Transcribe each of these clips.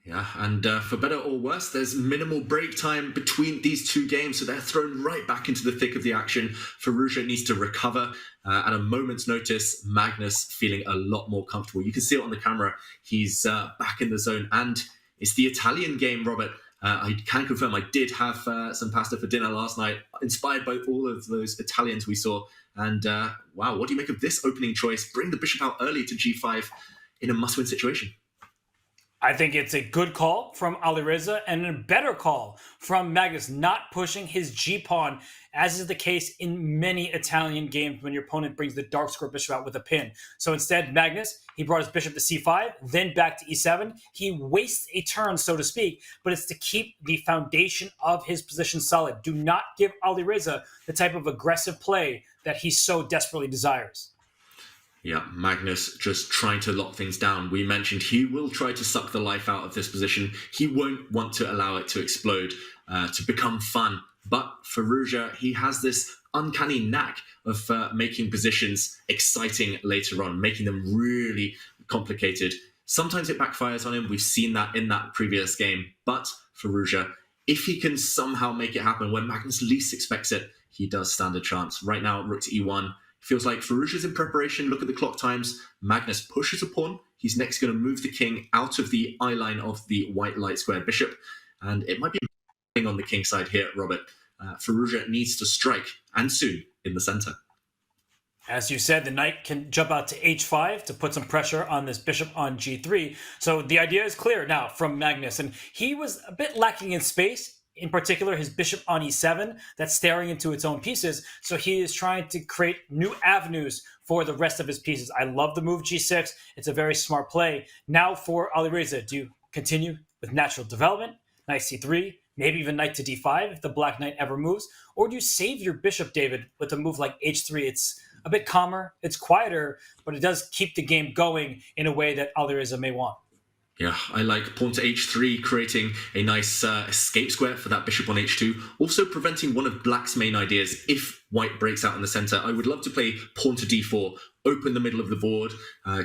Yeah, and for better or worse, there's minimal break time between these two games, so they're thrown right back into the thick of the action. Firouzja needs to recover at a moment's notice. Magnus feeling a lot more comfortable. You can see it on the camera. He's back in the zone, and it's the Italian game, Robert. I can confirm I did have some pasta for dinner last night, inspired by all of those Italians we saw. And wow, what do you make of this opening choice? Bring the bishop out early to g5 in a must-win situation. I think it's a good call from Alireza and a better call from Magnus, not pushing his g-pawn, as is the case in many Italian games when your opponent brings the dark square bishop out with a pin. So instead, Magnus, he brought his bishop to c5, then back to e7. He wastes a turn, so to speak, but it's to keep the foundation of his position solid. Do not give Alireza the type of aggressive play that he so desperately desires. Yeah, Magnus just trying to lock things down. We mentioned he will try to suck the life out of this position. He won't want to allow it to explode, to become fun. But Firouzja, he has this uncanny knack of making positions exciting later on, making them really complicated. Sometimes it backfires on him. We've seen that in that previous game. But Firouzja, if he can somehow make it happen when Magnus least expects it, he does stand a chance. Right now, rook to e1. Feels like Firouzja's in preparation. Look at the clock times. Magnus pushes a pawn. He's next going to move the king out of the eye line of the white light square bishop. And it might be on the king side here, Robert. Firouzja needs to strike, and soon, in the center. As you said, the knight can jump out to h5 to put some pressure on this bishop on g3. So the idea is clear now from Magnus. And he was a bit lacking in space. In particular, his bishop on e7, that's staring into its own pieces. So he is trying to create new avenues for the rest of his pieces. I love the move g6. It's a very smart play. Now for Alireza, do you continue with natural development? Knight c3, maybe even knight to d5 if the black knight ever moves? Or do you save your bishop, David, with a move like h3? It's a bit calmer, it's quieter, but it does keep the game going in a way that Alireza may want. Yeah, I like pawn to h3, creating a nice escape square for that bishop on h2. Also preventing one of black's main ideas if white breaks out in the center. I would love to play pawn to d4, open the middle of the board,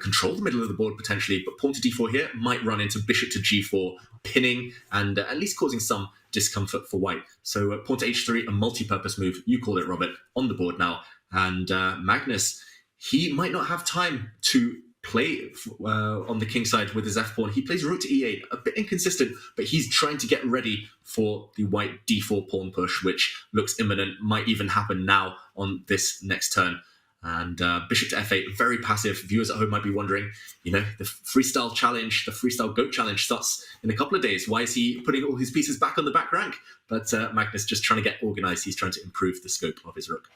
control the middle of the board potentially, but pawn to d4 here might run into bishop to g4, pinning and at least causing some discomfort for white. So pawn to h3, a multi-purpose move, you called it, Robert, on the board now. And Magnus, he might not have time to play on the king side with his f-pawn. He plays rook to e8, a bit inconsistent, but he's trying to get ready for the white d4 pawn push, which looks imminent, might even happen now on this next turn. And bishop to f8, very passive. Viewers at home might be wondering, you know, the freestyle challenge, the freestyle goat challenge starts in a couple of days. Why is he putting all his pieces back on the back rank? But Magnus just trying to get organized. He's trying to improve the scope of his rook.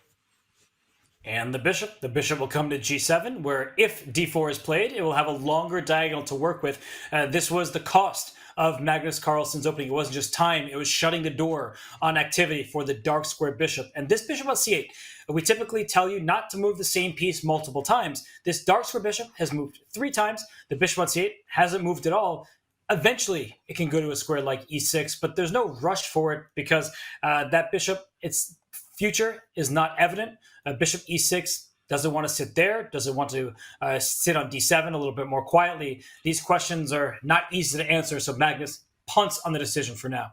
And the bishop will come to g7, where if d4 is played, it will have a longer diagonal to work with. This was the cost of Magnus Carlsen's opening. It wasn't just time, it was shutting the door on activity for the dark square bishop. And this bishop on c8, we typically tell you not to move the same piece multiple times. This dark square bishop has moved 3 times. The bishop on c8 hasn't moved at all. Eventually, it can go to a square like e6, but there's no rush for it because that bishop, its future is not evident. Bishop e6 doesn't want to sit there, doesn't want to sit on d7 a little bit more quietly. These questions are not easy to answer, so Magnus punts on the decision for now.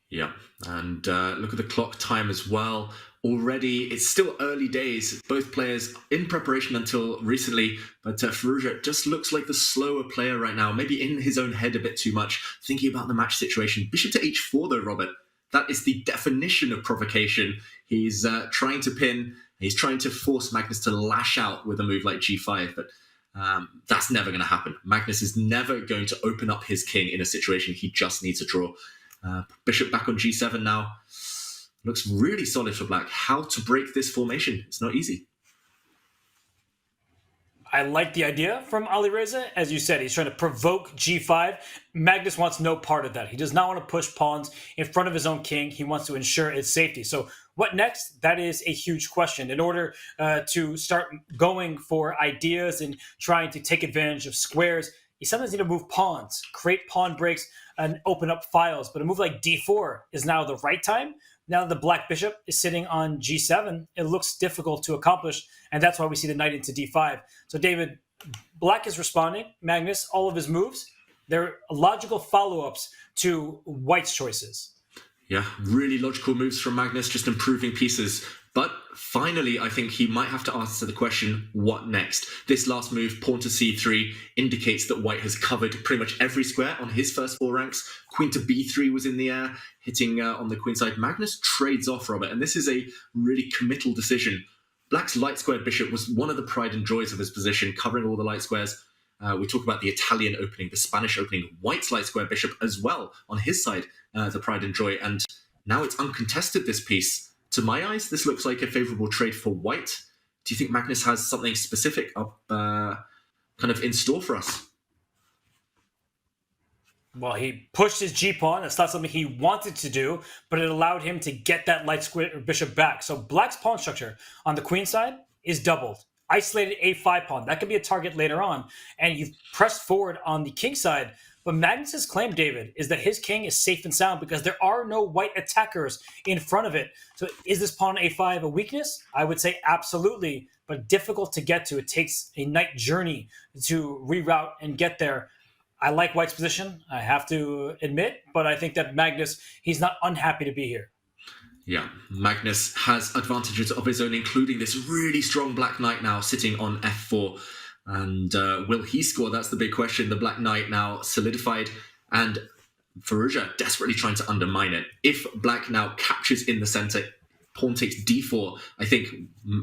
Yeah, and look at the clock time as well. Already, it's still early days. Both players in preparation until recently, but Firouzja just looks like the slower player right now, maybe in his own head a bit too much, thinking about the match situation. Bishop to h4 though, Robert. That is the definition of provocation. He's trying to pin. He's trying to force Magnus to lash out with a move like g5, but that's never going to happen. Magnus is never going to open up his king in a situation he just needs a draw. Bishop back on g7 now. Looks really solid for black. How to break this formation? It's not easy. I like the idea from Alireza. As you said, he's trying to provoke g5. Magnus wants no part of that. He does not want to push pawns in front of his own king. He wants to ensure its safety. So what next? That is a huge question. In order to start going for ideas and trying to take advantage of squares, you sometimes need to move pawns, create pawn breaks, and open up files. But a move like d4 is now the right time. Now that the black bishop is sitting on g7, it looks difficult to accomplish, and that's why we see the knight into d5. So, David, black is responding. Magnus, all of his moves, they're logical follow-ups to White's choices. Yeah, really logical moves from Magnus, just improving pieces. But finally, I think he might have to answer the question, what next? This last move, pawn to c3, indicates that White has covered pretty much every square on his first 4 ranks. Queen to b3 was in the air, hitting on the queen side. Magnus trades off, Robert, and this is a really committal decision. Black's light squared bishop was one of the pride and joys of his position, covering all the light squares. We talk about the Italian opening, the Spanish opening, White's light square bishop as well on his side, the pride and joy. And now it's uncontested, this piece. To my eyes, this looks like a favourable trade for White. Do you think Magnus has something specific up kind of in store for us? Well, he pushed his g-pawn. That's not something he wanted to do, but it allowed him to get that light square bishop back. So Black's pawn structure on the queen side is doubled. Isolated a5 pawn. That could be a target later on. And you've pressed forward on the king side. But Magnus's claim, David, is that his king is safe and sound because there are no white attackers in front of it. So is this pawn a5 a weakness? I would say absolutely, but difficult to get to. It takes a night journey to reroute and get there. I like White's position, I have to admit, but I think that Magnus, he's not unhappy to be here. Yeah, Magnus has advantages of his own, including this really strong black knight now sitting on f4. And will he score? That's the big question. The black knight now solidified, and Firouzja desperately trying to undermine it. If black now captures in the center, pawn takes d4, I think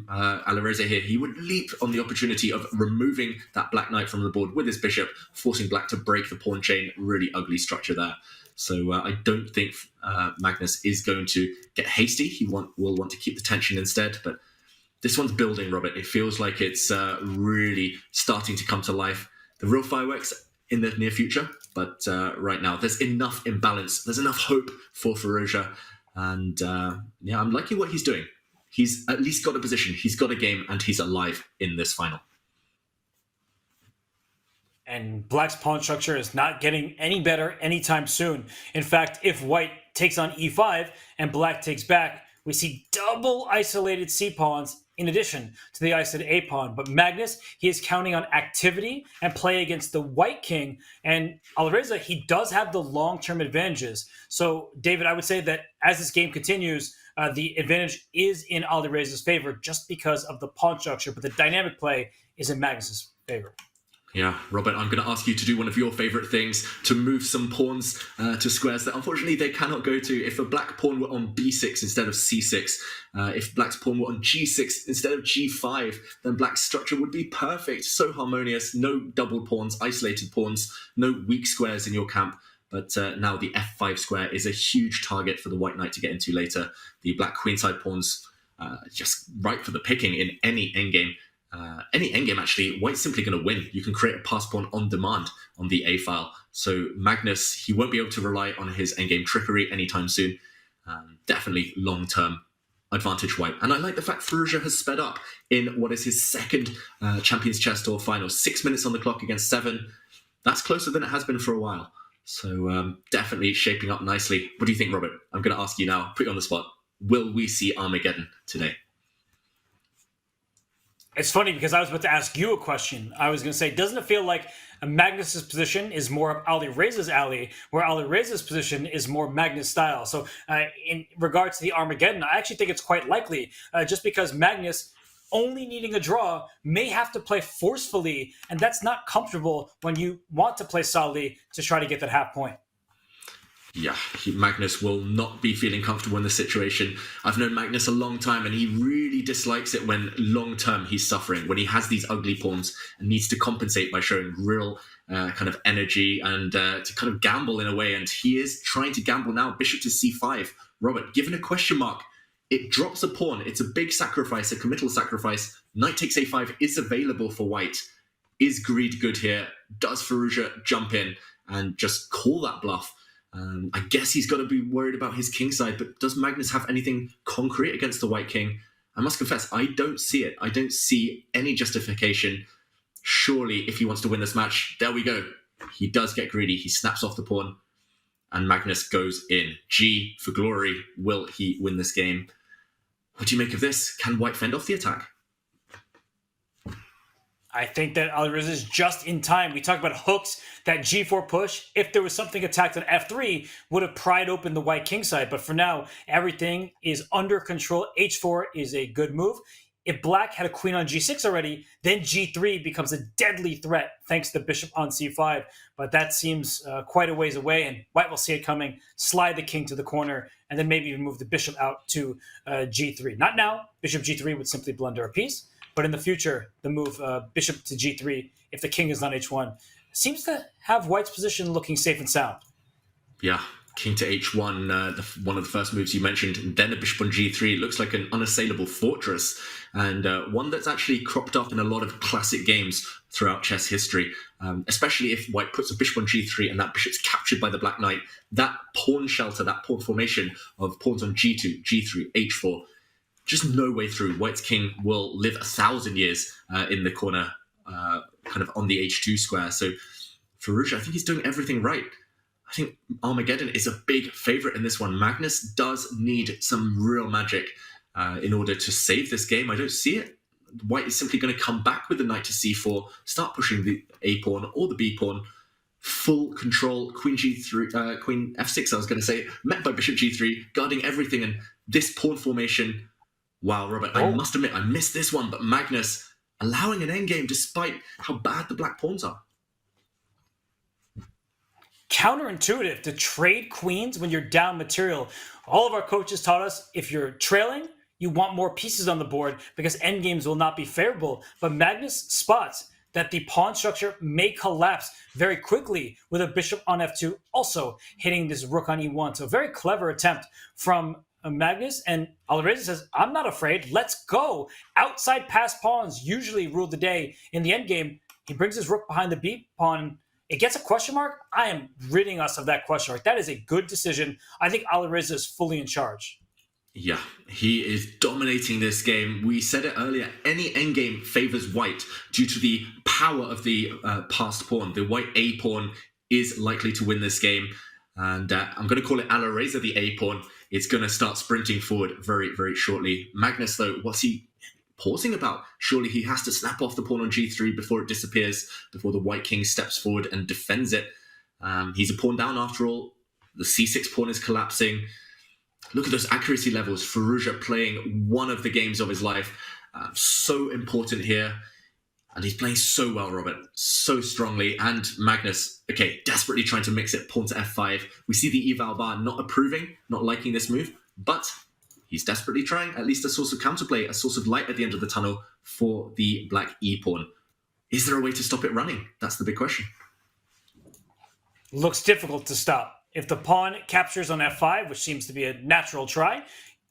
Alireza here, he would leap on the opportunity of removing that black knight from the board with his bishop, forcing black to break the pawn chain. Really ugly structure there. So I don't think Magnus is going to get hasty. He will want to keep the tension instead, but this one's building, Robert. It feels like it's really starting to come to life. The real fireworks in the near future, but right now there's enough imbalance. There's enough hope for Firouzja. And yeah, I'm liking what he's doing. He's at least got a position, he's got a game, and he's alive in this final. And Black's pawn structure is not getting any better anytime soon. In fact, if White takes on e5 and Black takes back, we see double isolated c-pawns in addition to the isolated a-pawn. But Magnus, he is counting on activity and play against the white king. And Alireza, he does have the long-term advantages. So, David, I would say that as this game continues, the advantage is in Alireza's favor just because of the pawn structure. But the dynamic play is in Magnus's favor. Yeah, Robert, I'm going to ask you to do one of your favourite things, to move some pawns to squares that unfortunately they cannot go to. If a black pawn were on b6 instead of c6, if black's pawn were on g6 instead of g5, then black's structure would be perfect, so harmonious, no double pawns, isolated pawns, no weak squares in your camp. But now the f5 square is a huge target for the white knight to get into later. The black queenside pawns just ripe for the picking in any endgame. Any endgame, actually, White's simply going to win. You can create a pass pawn on demand on the A file. So Magnus, he won't be able to rely on his endgame trickery anytime soon. Definitely long-term advantage White. And I like the fact Firouzja has sped up in what is his second Champions Chess Tour final. 6 minutes on the clock against 7. That's closer than it has been for a while. So definitely shaping up nicely. What do you think, Robert? I'm going to ask you now, put you on the spot. Will we see Armageddon today? It's funny because I was about to ask you a question. I was going to say, doesn't it feel like Magnus's position is more of Alireza's alley, where Alireza's position is more Magnus style? So in regards to the Armageddon, I actually think it's quite likely, just because Magnus, only needing a draw, may have to play forcefully, and that's not comfortable when you want to play solidly to try to get that half point. Yeah, Magnus will not be feeling comfortable in this situation. I've known Magnus a long time, and he really dislikes it when long-term he's suffering, when he has these ugly pawns and needs to compensate by showing real kind of energy and to kind of gamble in a way. And he is trying to gamble now. Bishop to c5. Robert, given a question mark, it drops a pawn. It's a big sacrifice, a committal sacrifice. Knight takes a5 is available for White. Is greed good here? Does Firouzja jump in and just call that bluff? I guess he's got to be worried about his king side, but does Magnus have anything concrete against the white king? I must confess, I don't see it. I don't see any justification. Surely, if he wants to win this match, there we go. He does get greedy. He snaps off the pawn, and Magnus goes in. G for glory. Will he win this game? What do you make of this? Can White fend off the attack? I think that Alireza is just in time. We talked about hooks, that g4 push. If there was something attacked on f3, would have pried open the white king side. But for now, everything is under control. h4 is a good move. If black had a queen on g6 already, then g3 becomes a deadly threat thanks to bishop on c5. But that seems quite a ways away, and white will see it coming, slide the king to the corner, and then maybe even move the bishop out to g3. Not now. Bishop g3 would simply blunder a piece. But in the future, the move bishop to g3, if the king is on h1, seems to have white's position looking safe and sound. Yeah, king to h1, one of the first moves you mentioned, and then a bishop on g3. It looks like an unassailable fortress, and one that's actually cropped up in a lot of classic games throughout chess history, especially if white puts a bishop on g3 and that bishop's captured by the black knight. That pawn shelter, that pawn formation of pawns on g2, g3, h4, just no way through. White's king will live 1,000 years in the corner, kind of on the h2 square. So Firouzja, I think he's doing everything right. I think Armageddon is a big favorite in this one. Magnus does need some real magic in order to save this game. I don't see it. White is simply going to come back with the knight to c4, start pushing the a pawn or the b pawn, full control, queen g3, queen f6, I was going to say, met by bishop g3, guarding everything, and this pawn formation. Wow, Robert, I must admit, I missed this one, but Magnus allowing an endgame despite how bad the black pawns are. Counterintuitive to trade queens when you're down material. All of our coaches taught us if you're trailing, you want more pieces on the board because endgames will not be favorable. But Magnus spots that the pawn structure may collapse very quickly with a bishop on f2 also hitting this rook on e1. So a very clever attempt from Magnus, and Alireza says, I'm not afraid, let's go. Outside pass pawns usually rule the day in the endgame. He brings his rook behind the b pawn. It gets a question mark. I am ridding us of that question mark. That is a good decision. I think Alireza is fully in charge. Yeah, he is dominating this game. We said it earlier, any endgame favors white due to the power of the passed pawn. The white a pawn is likely to win this game. And I'm going to call it Alireza the a pawn. It's going to start sprinting forward very, very shortly. Magnus, though, what's he pausing about? Surely he has to snap off the pawn on g3 before it disappears, before the white king steps forward and defends it. He's a pawn down after all. The c6 pawn is collapsing. Look at those accuracy levels. Firouzja playing one of the games of his life. So important here. And he's playing so well, Robert, so strongly. And Magnus, okay, desperately trying to mix it, pawn to f5. We see the eval bar not approving, not liking this move, but he's desperately trying at least a source of counterplay, a source of light at the end of the tunnel for the black e-pawn. Is there a way to stop it running? That's the big question. Looks difficult to stop. If the pawn captures on f5, which seems to be a natural try,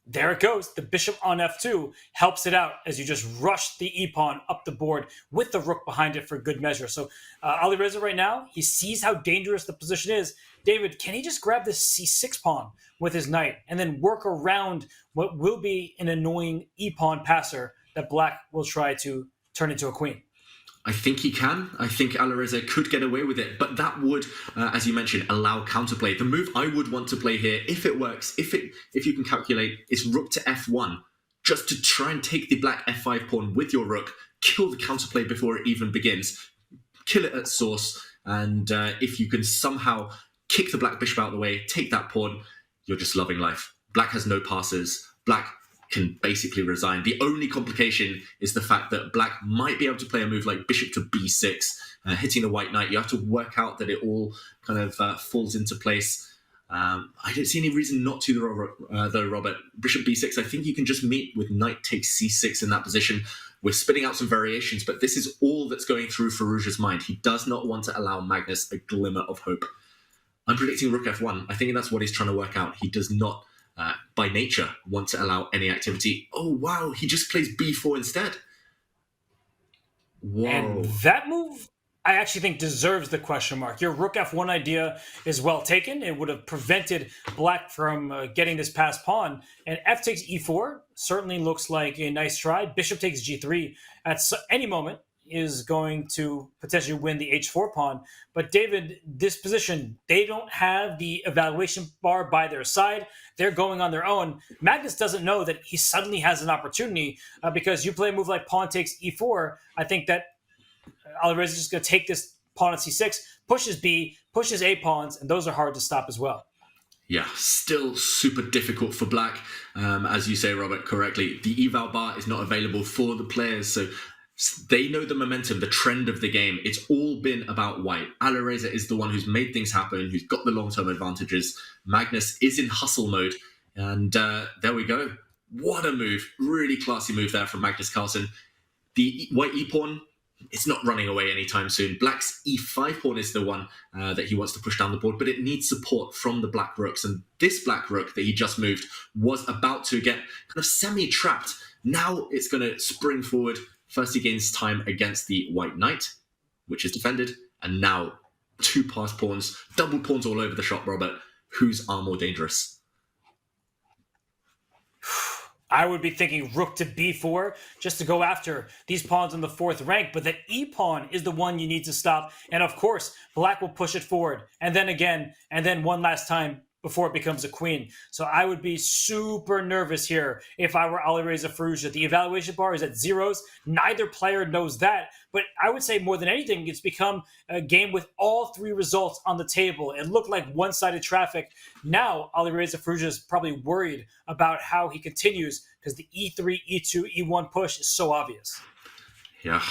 there it goes. The bishop on f2 helps it out as you just rush the e-pawn up the board with the rook behind it for good measure. So Alireza right now, he sees how dangerous the position is. David, can he just grab this c6 pawn with his knight and then work around what will be an annoying e-pawn passer that black will try to turn into a queen? I think he can. I think Alireza could get away with it, but that would, as you mentioned, allow counterplay. The move I would want to play here, if it works, if you can calculate, is rook to f1, just to try and take the black f5 pawn with your rook, kill the counterplay before it even begins, kill it at source, and if you can somehow kick the black bishop out of the way, take that pawn, you're just loving life. Black has no passes. Black can basically resign. The only complication is the fact that black might be able to play a move like bishop to b6, hitting the white knight. You have to work out that it all kind of falls into place. I don't see any reason not to, though, Robert. Bishop b6, I think you can just meet with knight takes c6 in that position. We're spitting out some variations, but this is all that's going through Firouzja's mind. He does not want to allow Magnus a glimmer of hope. I'm predicting rook f1. I think that's what he's trying to work out. He does not by nature want to allow any activity. Oh, wow, he just plays b4 instead. Whoa. And that move, I actually think, deserves the question mark. Your rook f1 idea is well taken. It would have prevented black from getting this passed pawn. And f takes e4 certainly looks like a nice try. Bishop takes g3 at any moment is going to potentially win the h4 pawn. But David, this position, they don't have the evaluation bar by their side. They're going on their own. Magnus doesn't know that he suddenly has an opportunity because you play a move like pawn takes e4. I think that Alireza is just going to take this pawn at c6, pushes b, pushes a pawns, and those are hard to stop as well. Yeah, still super difficult for black. As you say, Robert, correctly, the eval bar is not available for the players, so they know the momentum, the trend of the game. It's all been about white. Alireza is the one who's made things happen, who's got the long-term advantages. Magnus is in hustle mode, and there we go. What a move. Really classy move there from Magnus Carlsen. The white e-pawn, it's not running away anytime soon. Black's e5 pawn is the one that he wants to push down the board, but it needs support from the black rooks. And this black rook that he just moved was about to get kind of semi-trapped. Now it's going to spring forward. First, he gains time against the white knight, which is defended. And now 2 passed pawns, double pawns all over the shop, Robert. Whose are more dangerous? I would be thinking rook to b4 just to go after these pawns in the 4th rank, but that e-pawn is the one you need to stop. And of course, black will push it forward, and then again, and then one last time before it becomes a queen. So I would be super nervous here if I were Alireza Firouzja. The evaluation bar is at zeros. Neither player knows that. But I would say more than anything, it's become a game with all 3 results on the table. It looked like one-sided traffic. Now Alireza Firouzja is probably worried about how he continues because the e3, e2, e1 push is so obvious. Yeah,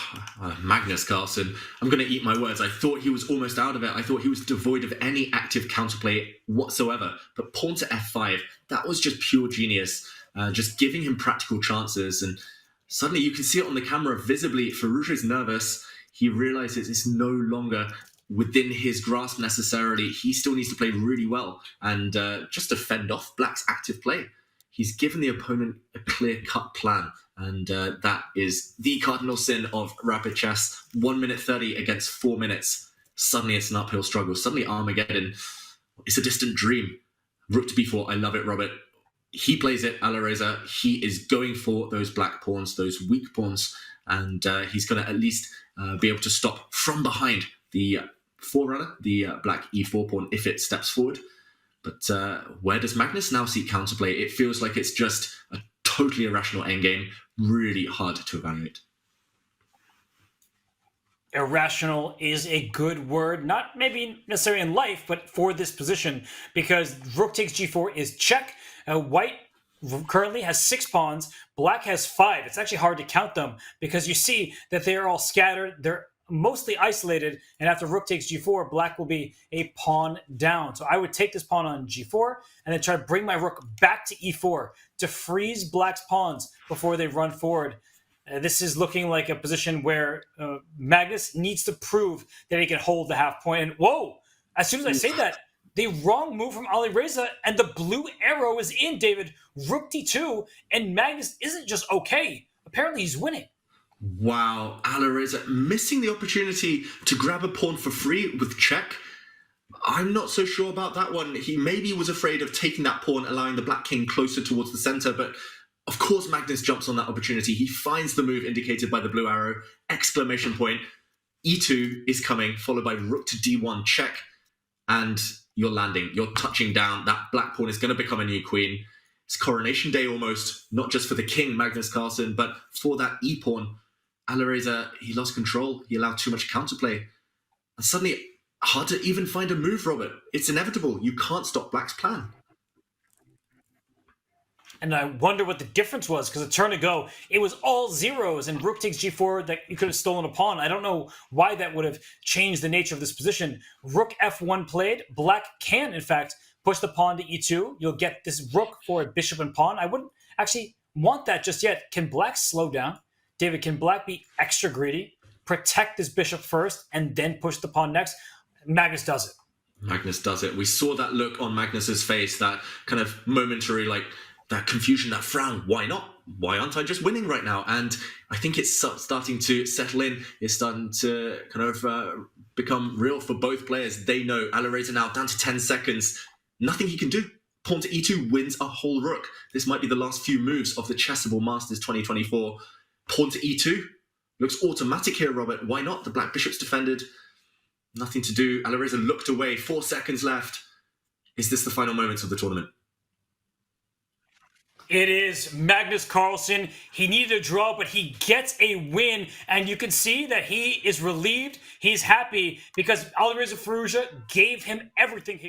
Magnus Carlsen. I'm going to eat my words. I thought he was almost out of it. I thought he was devoid of any active counterplay whatsoever. But pawn to f5, that was just pure genius. Just giving him practical chances. And suddenly you can see it on the camera visibly. Firouzja is nervous. He realizes it's no longer within his grasp necessarily. He still needs to play really well and just to fend off black's active play. He's given the opponent a clear-cut plan. And that is the cardinal sin of rapid chess. 1 minute 30 against 4 minutes. Suddenly it's an uphill struggle. Suddenly Armageddon is a distant dream. Rook to b4. I love it, Robert. He plays it, Alireza. He is going for those black pawns, those weak pawns. And he's going to at least be able to stop from behind the forerunner, the black e4 pawn, if it steps forward. But where does Magnus now seek counterplay? It feels like it's just a totally irrational endgame. Really hard to evaluate. Irrational is a good word, not maybe necessarily in life, but for this position, because rook takes g4 is check. White currently has 6 pawns, black has 5. It's actually hard to count them because you see that they are all scattered. They're mostly isolated, and after rook takes g4, black will be a pawn down. So I would take this pawn on g4 and then try to bring my rook back to e4 to freeze black's pawns before they run forward. This is looking like a position where Magnus needs to prove that he can hold the half point. And whoa, as soon as I say that, the wrong move from Alireza and the blue arrow is in, David. Rook d2, and Magnus isn't just okay. Apparently he's winning. Wow, Alireza missing the opportunity to grab a pawn for free with check. I'm not so sure about that one. He maybe was afraid of taking that pawn, allowing the black king closer towards the center, but of course Magnus jumps on that opportunity. He finds the move indicated by the blue arrow, exclamation point. E2 is coming, followed by rook to d1 check, and you're landing, you're touching down. That black pawn is going to become a new queen. It's coronation day almost, not just for the king, Magnus Carlsen, but for that e-pawn. Alireza, he lost control. He allowed too much counterplay. And suddenly, hard to even find a move, Robert. It's inevitable. You can't stop black's plan. And I wonder what the difference was, because a turn ago, it was all zeros, and rook takes g4 that you could have stolen a pawn. I don't know why that would have changed the nature of this position. Rook f1 played. Black can, in fact, push the pawn to e2. You'll get this rook for a bishop and pawn. I wouldn't actually want that just yet. Can black slow down? David, can black be extra greedy, protect this bishop first, and then push the pawn next? Magnus does it. Magnus does it. We saw that look on Magnus's face, that kind of momentary, like, that confusion, that frown. Why not? Why aren't I just winning right now? And I think it's starting to settle in. It's starting to kind of become real for both players. They know Alireza now down to 10 seconds. Nothing he can do. Pawn to e2 wins a whole rook. This might be the last few moves of the Chessable Masters 2024. Pawn to e2. Looks automatic here, Robert. Why not? The black bishop's defended. Nothing to do. Alireza looked away. 4 seconds left. Is this the final moments of the tournament? It is Magnus Carlsen. He needed a draw, but he gets a win. And you can see that he is relieved. He's happy because Alireza Firouzja gave him everything he